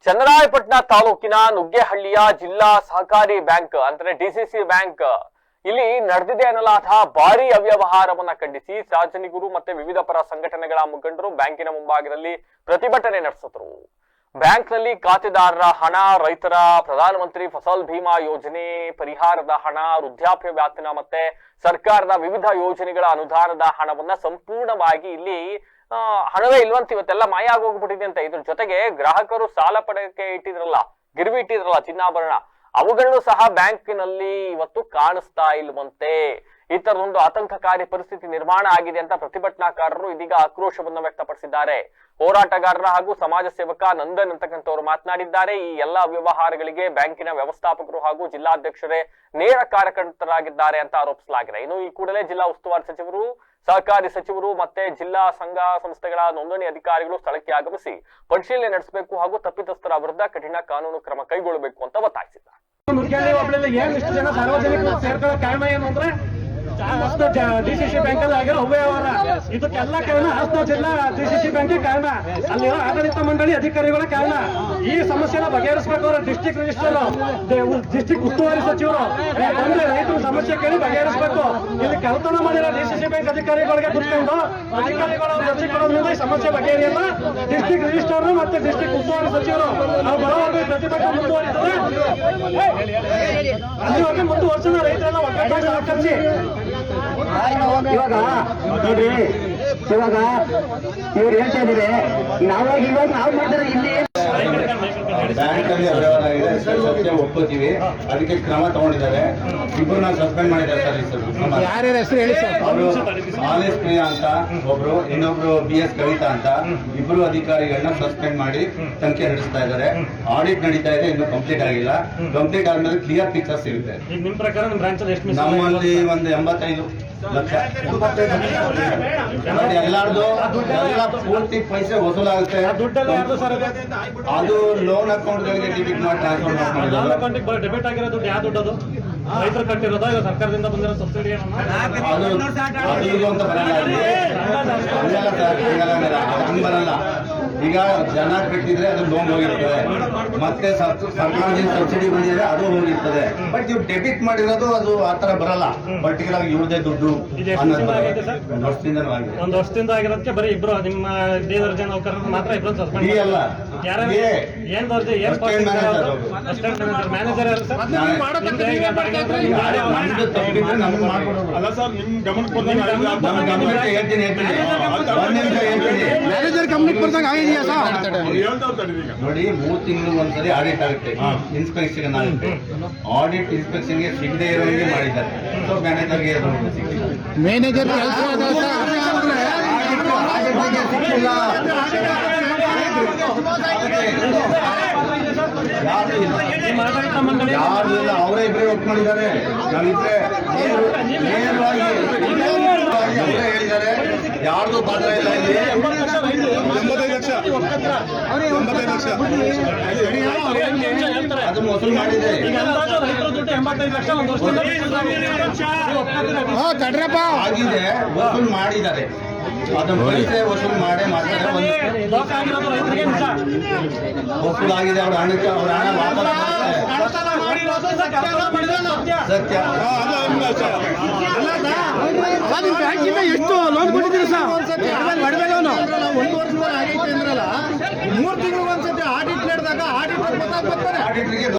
ಚನ್ನರಾಯಪಟ್ಟಣ ತಾಲೂಕಿನ ನುಗ್ಗೇಹಳ್ಳಿಯ ಜಿಲ್ಲಾ ಸಹಕಾರಿ ಬ್ಯಾಂಕ್ ಅಂದ್ರೆ ಡಿಸಿಸಿ ಬ್ಯಾಂಕ್ ಇಲ್ಲಿ ನಡೆದಿದೆ ಅನ್ನಲಾದ ಭಾರಿ ಅವ್ಯವಹಾರವನ್ನ ಖಂಡಿಸಿ ಸಾರ್ವಜನಿಕರು ಮತ್ತೆ ವಿವಿಧ ಪರ ಸಂಘಟನೆಗಳ ಮುಖಂಡರು ಬ್ಯಾಂಕಿನ ಮುಂಭಾಗದಲ್ಲಿ ಪ್ರತಿಭಟನೆ ನಡೆಸಿದರು. ಬ್ಯಾಂಕ್ನಲ್ಲಿ ಖಾತೆದಾರರ ಹಣ, ರೈತರ ಪ್ರಧಾನಮಂತ್ರಿ ಫಸಲ್ ಭೀಮಾ ಯೋಜನೆ ಪರಿಹಾರದ ಹಣ, ವೃದ್ಧಾಪ್ಯ ವೇತನ ಮತ್ತೆ ಸರ್ಕಾರದ ವಿವಿಧ ಯೋಜನೆಗಳ ಅನುದಾನದ ಹಣವನ್ನ ಸಂಪೂರ್ಣವಾಗಿ ಇಲ್ಲಿ ಹಣವೇ ಇಲ್ವಂತ ಇವತ್ತೆಲ್ಲ ಮಾಯ ಆಗೋಗ್ಬಿಟ್ಟಿದೆ ಅಂತ. ಇದ್ರ ಜೊತೆಗೆ ಗ್ರಾಹಕರು ಸಾಲ ಪಡೆಯಕ್ಕೆ ಗಿರ್ವಿ ಇಟ್ಟಿದ್ರಲ್ಲ ಚಿನ್ನಾಭರಣ, ಅವುಗಳನ್ನು ಸಹ ಬ್ಯಾಂಕಿನಲ್ಲಿ ಇವತ್ತು ಕಾಣಿಸ್ತಾ ಇಲ್ವಂತೆ. ಈ ತರದೊಂದು ಆತಂಕಕಾರಿ ಪರಿಸ್ಥಿತಿ ನಿರ್ಮಾಣ ಆಗಿದೆ ಅಂತ ಪ್ರತಿಭಟನಾಕಾರರು ಇದೀಗ ಆಕ್ರೋಶವನ್ನು ವ್ಯಕ್ತಪಡಿಸಿದ್ದಾರೆ. ಹೋರಾಟಗಾರರ ಹಾಗೂ ಸಮಾಜ ಸೇವಕ ನಂದನ್ ಅಂತಕ್ಕಂಥವ್ರು ಮಾತನಾಡಿದ್ದಾರೆ. ಈ ಎಲ್ಲಾ ವ್ಯವಹಾರಗಳಿಗೆ ಬ್ಯಾಂಕಿನ ವ್ಯವಸ್ಥಾಪಕರು ಹಾಗೂ ಜಿಲ್ಲಾಧ್ಯಕ್ಷರೇ ನೇರ ಕಾರ್ಯಕರ್ತರಾಗಿದ್ದಾರೆ ಅಂತ ಆರೋಪಿಸಲಾಗಿದೆ. ಇನ್ನು ಈ ಕೂಡಲೇ ಜಿಲ್ಲಾ ಉಸ್ತುವಾರಿ ಸಚಿವರು, ಸಹಕಾರಿ ಸಚಿವರು ಮತ್ತೆ ಜಿಲ್ಲಾ ಸಂಘ ಸಂಸ್ಥೆಗಳ ನೋಂದಣಿ ಅಧಿಕಾರಿಗಳು ಸ್ಥಳಕ್ಕೆ ಆಗಮಿಸಿ ಪರಿಶೀಲನೆ ನಡೆಸಬೇಕು ಹಾಗೂ ತಪ್ಪಿತಸ್ಥರ ವಿರುದ್ಧ ಕಠಿಣ ಕಾನೂನು ಕ್ರಮ ಕೈಗೊಳ್ಳಬೇಕು ಅಂತ ಒತ್ತಾಯಿಸಿದ್ದಾರೆ. ಡಿಸಿಸಿ ಬ್ಯಾಂಕ್ ಅಲ್ಲಿ ಆಗಿರೋ ಅವ್ಯವಹಾರ ಇದಕ್ಕೆಲ್ಲ ಕಾರಣ ಹಾಸನ ಜಿಲ್ಲಾ ಡಿಸಿಸಿ ಬ್ಯಾಂಕ್ ಕಾರಣ, ಅಲ್ಲಿರೋ ಆಡಳಿತ ಮಂಡಳಿ ಅಧಿಕಾರಿಗಳ ಕಾರಣ. ಈ ಸಮಸ್ಯೆನ ಬಗೆಹರಿಸಬೇಕು. ಡಿಸ್ಟ್ರಿಕ್ಟ್ ರಿಜಿಸ್ಟರ್, ಡಿಸ್ಟ್ರಿಕ್ಟ್ ಉಸ್ತುವಾರಿ ಸಚಿವರು ಬಂದ್ರೆ ರೈತರ ಸಮಸ್ಯೆ ಕೇಳಿ ಬಗೆಹರಿಸಬೇಕು. ಇಲ್ಲಿ ಕೆಲಸನ ಮಾಡಿರೋ ಡಿಸಿಸಿ ಬ್ಯಾಂಕ್ ಅಧಿಕಾರಿಗಳಿಗೆ ಕುತ್ಕೊಂಡು ಅಧಿಕಾರಿಗಳು ಅರ್ಜಿ ಕೊಡೋದ್ರಿಂದ ಈ ಸಮಸ್ಯೆ ಬಗೆಹರಿಯಲ್ಲ. ಡಿಸ್ಟ್ರಿಕ್ಟ್ ರಿಜಿಸ್ಟರ್ ಮತ್ತೆ ಡಿಸ್ಟ್ರಿಕ್ಟ್ ಉಸ್ತುವಾರಿ ಸಚಿವರು ನಾವು ಬರೋವರೆಗೂ ಪ್ರತಿಭಟನೆ ಮುಂದುವರಿತದೆ. ಅಲ್ಲಿವರೆಗೆ ಮುಂದುವರ್ಸೋಣ. ರೈತರೆಲ್ಲ ಒಗ್ಗಟ್ಟಾಗಿ ಕರೆಸಿ ಇವಾಗ ನೋಡ್ರಿ, ಇವಾಗ ಇವ್ರು ಹೇಳ್ತಾ ಇದ್ರೆ ಇವಾಗ ನಾವು ಮಾಡಿದ್ರೆ ಇಲ್ಲಿ ಬ್ಯಾಂಕ್ ಅಲ್ಲಿ ಅವ್ಯವಹಾರ ಆಗಿದೆ, ಸತ್ಯ ಒಪ್ಕೋತೀವಿ. ಅದಕ್ಕೆ ಕ್ರಮ ತಗೊಂಡಿದ್ದಾರೆ. ಇಬ್ಬರು ನಾವು ಸಸ್ಪೆಂಡ್ ಮಾಡಿದ್ದಾರೆ ಸರ್. ಯಾರ್ಯಾರ ಹೆಸರು ಹೇಳಿ ಸರ್? ಅವರು ಆಲೇಶ್ ಪ್ರಿಯಾ ಅಂತ ಒಬ್ರು, ಇನ್ನೊಬ್ರು BS ಕವಿತಾ ಅಂತ, ಇಬ್ರು ಅಧಿಕಾರಿಗಳನ್ನ ಸಸ್ಪೆಂಡ್ ಮಾಡಿ ತನಿಖೆ ನಡೆಸ್ತಾ ಇದ್ದಾರೆ. ಆಡಿಟ್ ನಡೀತಾ ಇದೆ, ಇನ್ನು ಕಂಪ್ಲೀಟ್ ಆಗಿಲ್ಲ. ಕಂಪ್ಲೀಟ್ ಆದ್ಮೇಲೆ ಕ್ಲಿಯರ್ ಪಿಕ್ಚರ್ ಸಿಗುತ್ತೆ. ನಿಮ್ ಪ್ರಕಾರ ನಮ್ಮಲ್ಲಿ ಒಂದು 85 ಲಕ್ಷ ಎಲ್ಲಾರ್ದು ಎಲ್ಲ ಪೂರ್ತಿ ಪೈಸೆ ವಸೂಲಾಗುತ್ತೆ. ಅದು ಲೋನ್ ಅಕೌಂಟ್ ಗಳಿಗೆ ಡೆಬಿಟ್ ಮಾಡಿ ಟ್ರಾನ್ಸ್ಫರ್ ಡೆಬಿಟ್ ಆಗಿರೋ ದುಡ್ಡು ಯಾವ ದುಡ್ಡು? ಅದು ರೈತರು ಕಟ್ಟಿರೋದ ಸರ್ಕಾರದಿಂದ ಬಂದಿರೋ ಸಬ್ಸಿಡಿ ಅದು ಇದು ಅಂತ ಹಂಗ್ ಬರಲ್ಲ. ಈಗ ಜನ ಕಟ್ಟಿದ್ರೆ ಅದು ಲೋನ್ ಹೋಗಿರ್ತದೆ, ಮತ್ತೆ ಸರ್ಕಾರದಿಂದ ಸಬ್ಸಿಡಿ ಬಂದಿದ್ರೆ ಅದು ಹೋಗಿರ್ತದೆ. ಬಟ್ ಇವ್ರು ಡೆಬಿಟ್ ಮಾಡಿರೋದು ಅದು ಆತರ ಬರಲ್ಲ. ಪರ್ಟಿಕ್ಯುಲರ್ ಇವ್ರದೇ ದುಡ್ಡು ಒಂದು ವರ್ಷದಿಂದ ಆಗಿರೋದಕ್ಕೆ ಬರೀ ಇಬ್ರು ನಿಮ್ಮ ದರ್ಜೆ ನೌಕರರು ಮಾತ್ರ ಇಬ್ರು ಸಸ್ಪೆಂಡ್. ಮ್ಯಾನೇಜರ್ ಅಲ್ಲ ಸರ್, ನಿಮ್ ಗಮನಕ್ಕೆ ಹೇಳ್ತೀನಿ. ಮ್ಯಾನೇಜರ್ ಗಮನಕ್ಕೆ ಬರ್ದಂಗ ಆಗಿದೆಯಾ ಸರ್? ನೋಡಿ, 3 ತಿಂಗಳು ಒಂದ್ಸರಿ ಆಡಿಟ್ ಆಗುತ್ತೆ, ಇನ್ಸ್ಪೆಕ್ಷನ್ ಆಗುತ್ತೆ. ಆಡಿಟ್ ಇನ್ಸ್ಪೆಕ್ಷನ್ಗೆ ಸಿಗದೆ ಇರೋಂಗೆ ಮಾಡಿದ್ದಾರೆ. ಸೊ ಮ್ಯಾನೇಜರ್ಗೆ ಮ್ಯಾನೇಜರ್ ಯಾರು ಇಲ್ಲ, ಅವರೇ ಇಬ್ಬರೇ ವರ್ಕ್ ಮಾಡಿದ್ದಾರೆ. ನಾವಿದ್ರೆ ನೇರವಾಗಿ ಅವರೇ ಹೇಳಿದ್ದಾರೆ, ಯಾರ್ದು ಪಾತ್ರ ಇಲ್ಲ ಇಲ್ಲಿ. 85 ಲಕ್ಷ ಅದು ವಸೂಲು ಮಾಡಿದೆ. ಆಗಿದೆ, ವಸೂಲು ಮಾಡಿದ್ದಾರೆ. ಅದನ್ನ ಪೈಸೆ ವಸೂಲು ಮಾಡೇ ಮಾಡ್ತಾರೆ. ವಸೂಲು ಆಗಿದೆ. ಅವ್ರ ಹಣಕ್ಕೆ ಅವ್ರ ಹಣ ವಾಪಸ್ ಸತ್ಯ. ಬ್ಯಾಂಕಿಂದ ಎಷ್ಟು ಲೋನ್ ಕೊಟ್ಟಿದ್ದೀರಿ ಸರ್? ಒಡವೆ ಲೋನು 1 ವರ್ಷ ಆಗೈತೆ ಅಂದ್ರಲ್ಲ, 3 ತಿಂಗಳು ಒಂದ್ಸತಿ ಆಡಿಟ್ ನಡೆದಾಗ ಆಡಿಟ್